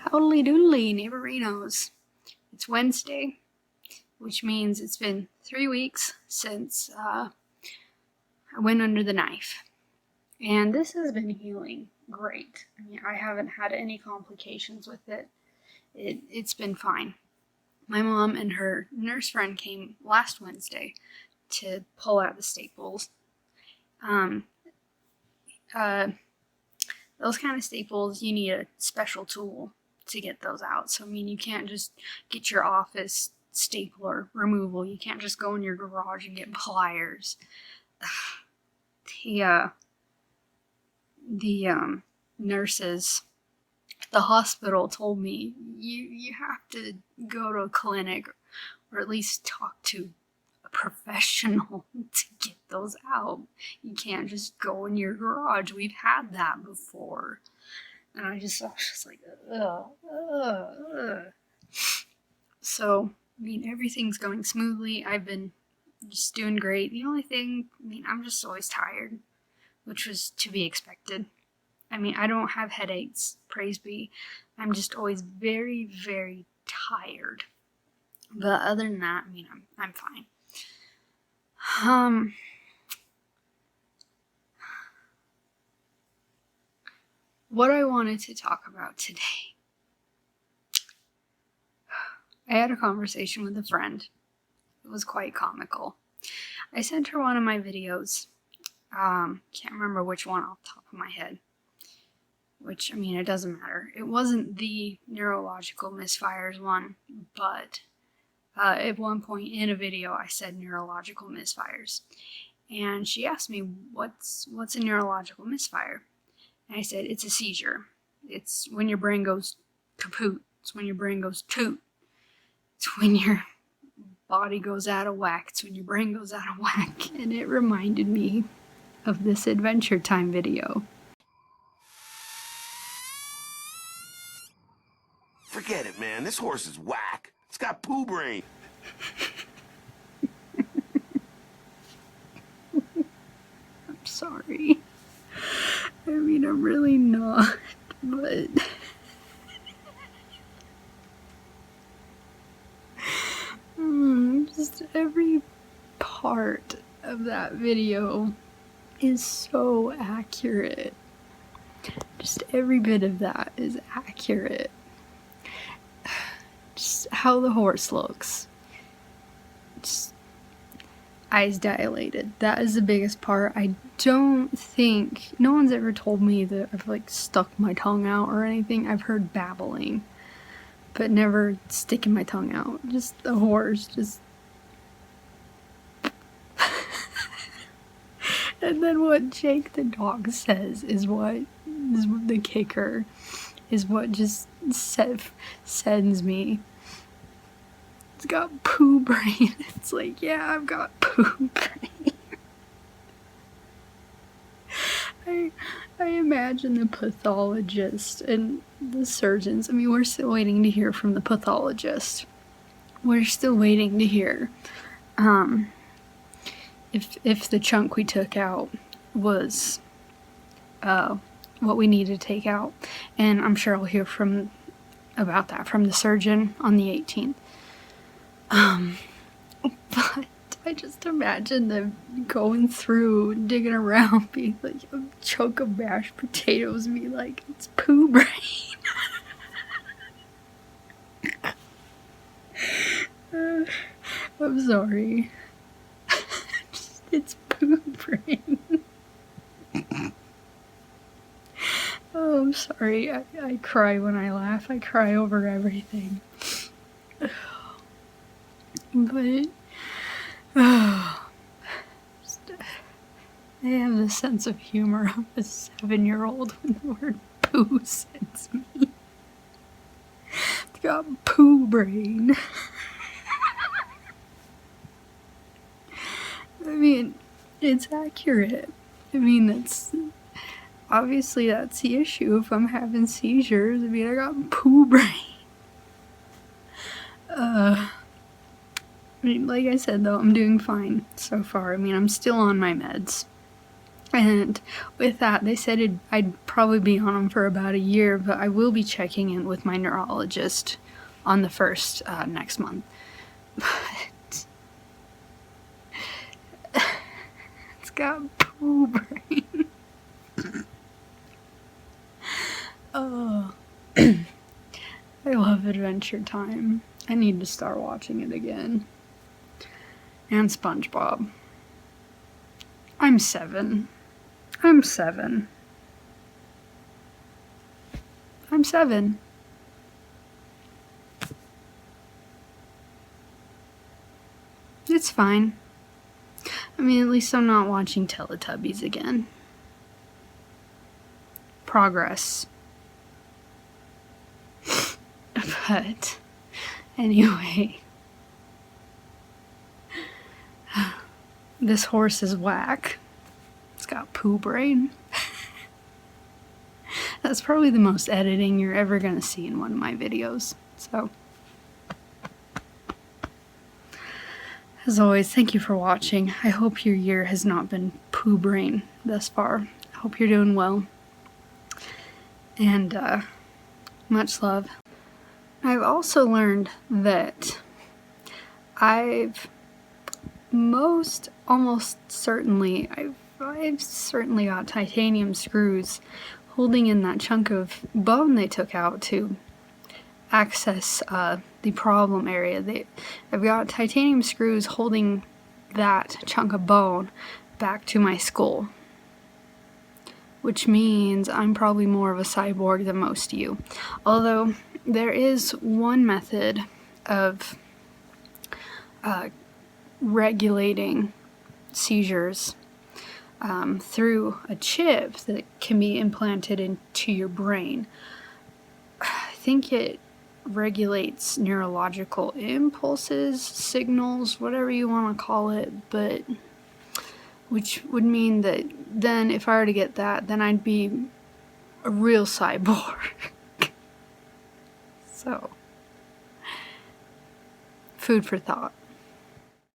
Howdly doodly, neighborinos. It's Wednesday, which means it's been 3 weeks since I went under the knife. And this has been healing great. I mean, I haven't had any complications with it. It's been fine. My mom and her nurse friend came last Wednesday to pull out the staples. Those kind of staples, you need a special tool to get those out. So, I mean, you can't just get your office stapler removal. You can't just go in your garage and get pliers. The nurses at the hospital told me you have to go to a clinic or at least talk to a professional to get those out. You can't just go in your garage. We've had that before. And I was just like, ugh. So, I mean, everything's going smoothly. I've been just doing great. The only thing, I mean, I'm just always tired, which was to be expected. I mean, I don't have headaches, praise be. I'm just always very, very tired. But other than that, I mean, I'm fine. What I wanted to talk about today. I had a conversation with a friend. It was quite comical. I sent her one of my videos. Can't remember which one off the top of my head. Which, I mean, it doesn't matter. It wasn't the neurological misfires one, but at one point in a video I said neurological misfires. And she asked me, what's a neurological misfire? And I said, it's a seizure. It's when your brain goes kaput. It's when your brain goes toot. It's when your body goes out of whack. It's when your brain goes out of whack. And it reminded me of this Adventure Time video. Forget it, man. This horse is whack. It's got poo brain. I'm sorry. I mean, I'm really not, but just every part of that video is so accurate. Just every bit of that is accurate. Just how the horse looks. Just eyes dilated. That is the biggest part. I don't think, no one's ever told me that I've like stuck my tongue out or anything. I've heard babbling, but never sticking my tongue out. Just the horse, just. And then what Jake the dog says is what the kicker, is what just sends me. It's got poo brain. It's like, yeah, I've got poo brain. I imagine the pathologist and the surgeons. I mean, we're still waiting to hear from the pathologist. We're still waiting to hear if the chunk we took out was what we needed to take out. And I'm sure I'll hear about that from the surgeon on the 18th. But I just imagine them going through, digging around, being like a chunk of mashed potatoes, and be like, it's poo brain. I'm sorry. It's poo brain. Oh, I'm sorry. I cry when I laugh. I cry over everything. But I have the sense of humor of a 7-year-old when the word poo sends me. It's got poo brain. I mean, it's accurate. I mean, that's the issue if I'm having seizures. I mean, I got poo brain. I mean, like I said, though, I'm doing fine so far. I mean, I'm still on my meds. And with that, they said I'd probably be on them for about a year, but I will be checking in with my neurologist on the 1st next month. But it's got poo brain. Oh, I love Adventure Time. I need to start watching it again. And SpongeBob. I'm 7. I'm 7. I'm 7. It's fine. I mean, at least I'm not watching Teletubbies again. Progress. But, anyway. This horse is whack. It's got poo brain. That's probably the most editing you're ever gonna see in one of my videos. So, as always, thank you for watching. I hope your year has not been poo brain thus far. I hope you're doing well. And much love. I've also learned that I've almost certainly got titanium screws holding in that chunk of bone they took out to access the problem area. I've got titanium screws holding that chunk of bone back to my skull, which means I'm probably more of a cyborg than most of you. Although there is one method of regulating seizures through a chip that can be implanted into your brain. I think it regulates neurological impulses, signals, whatever you want to call it, but which would mean that then if I were to get that, then I'd be a real cyborg. So, food for thought.